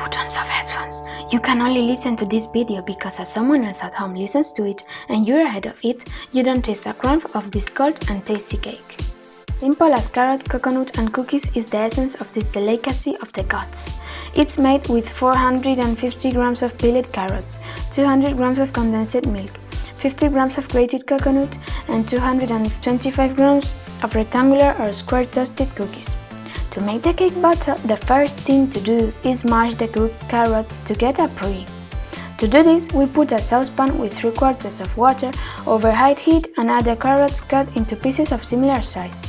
buttons of headphones. You can only listen to this video because as someone else at home listens to it and you're ahead of it, you don't taste a crumb of this cold and tasty cake. Simple as carrot, coconut and cookies is the essence of this delicacy of the gods. It's made with 450 grams of peeled carrots, 200 grams of condensed milk, 50 grams of grated coconut and 225 grams of rectangular or square toasted cookies. To make the cake batter, the first thing to do is mash the cooked carrots to get a puree. To do this, we put a saucepan with 3/4 of water over high heat and add the carrots cut into pieces of similar size.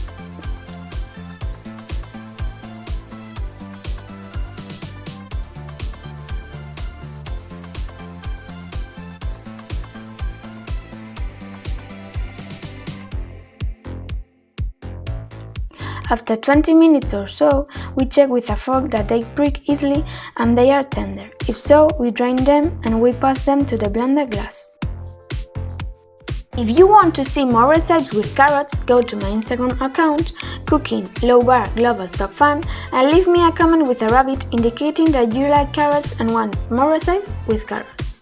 After 20 minutes or so, we check with a fork that they prick easily and they are tender. If so, we drain them and we pass them to the blender glass. If you want to see more recipes with carrots, go to my Instagram account, cooking_global.fun, and leave me a comment with a rabbit indicating that you like carrots and want more recipes with carrots.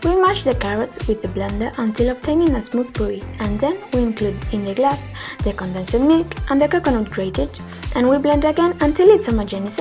We mash the carrots with the blender until obtaining a smooth puree, and then we include in the glass the condensed milk and the coconut grated, and we blend again until it's homogeneous.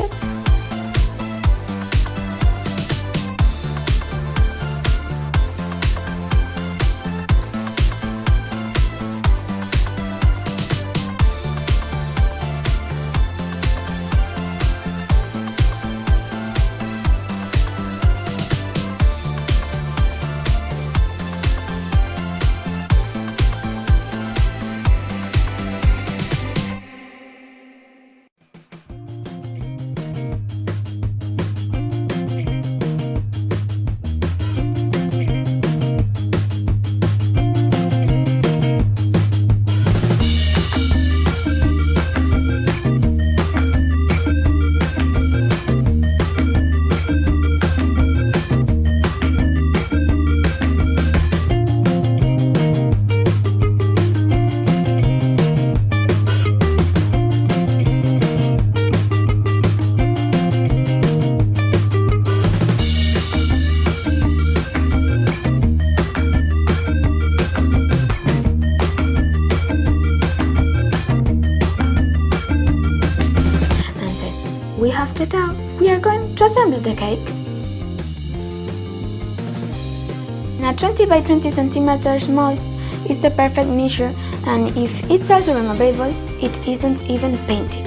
We have the dough. We are going to assemble the cake. A 20 by 20 centimeters mold is the perfect measure, and if it's also removable, it isn't even painted.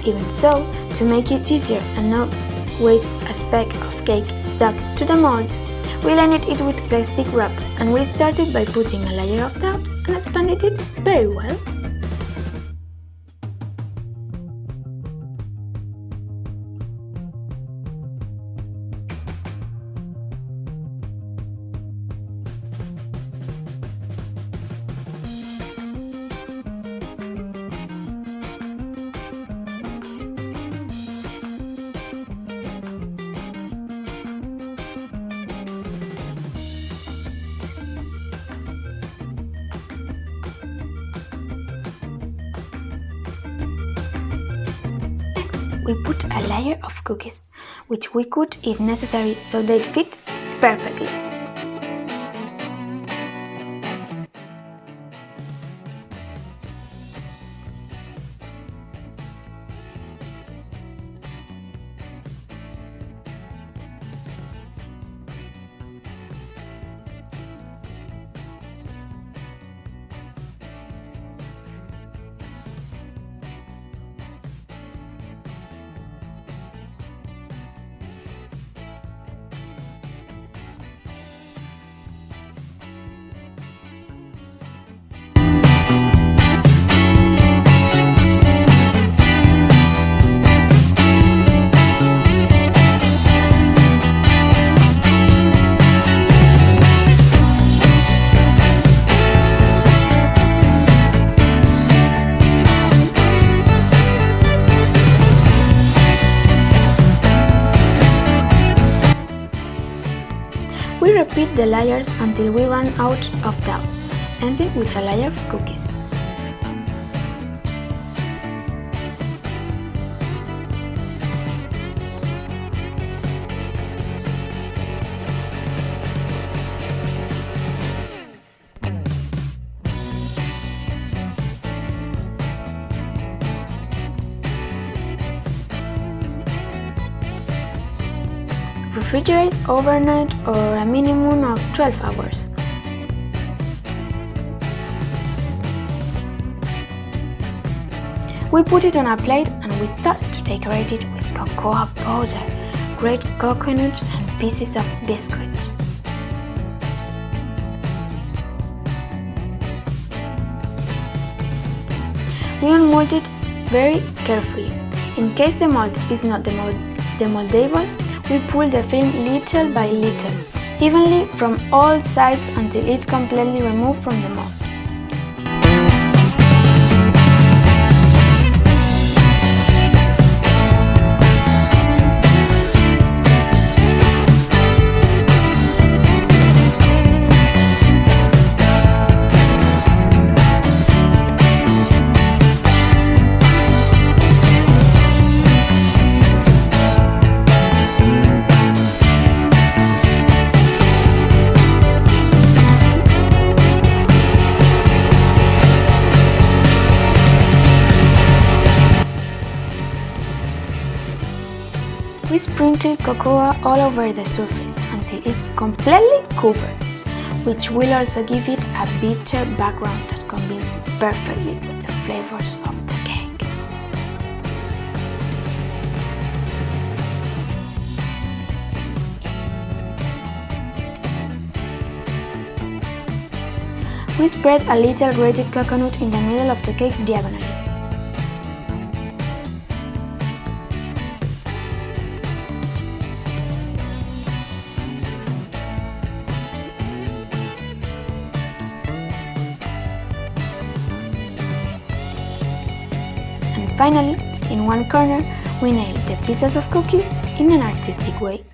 Even so, to make it easier and not waste a speck of cake stuck to the mold, we lined it with plastic wrap, and we started by putting a layer of dough and expanded it very well. We put a layer of cookies, which we cut if necessary so they fit perfectly. We repeat the layers until we run out of dough, ending with a layer of cookies. Refrigerate overnight or a minimum of 12 hours. We put it on a plate and we start to decorate it with cocoa powder, grated coconut and pieces of biscuit. We unmold it very carefully. In case the mold is not demoldable, we pull the film little by little, evenly from all sides until it's completely removed from the mold. We sprinkle cocoa all over the surface until it's completely covered, which will also give it a bitter background that combines perfectly with the flavors of the cake. We spread a little grated coconut in the middle of the cake diagonally. Finally, in one corner, we nail the pieces of cookie in an artistic way.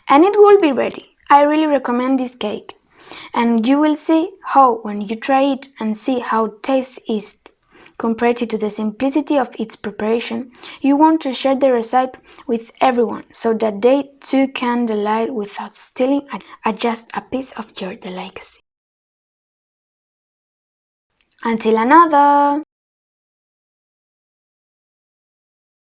And it will be ready. I really recommend this cake. And you will see how, when you try it and see how tasty it is, compared to the simplicity of its preparation, you want to share the recipe with everyone so that they too can delight without stealing just a piece of your delicacy. Until another!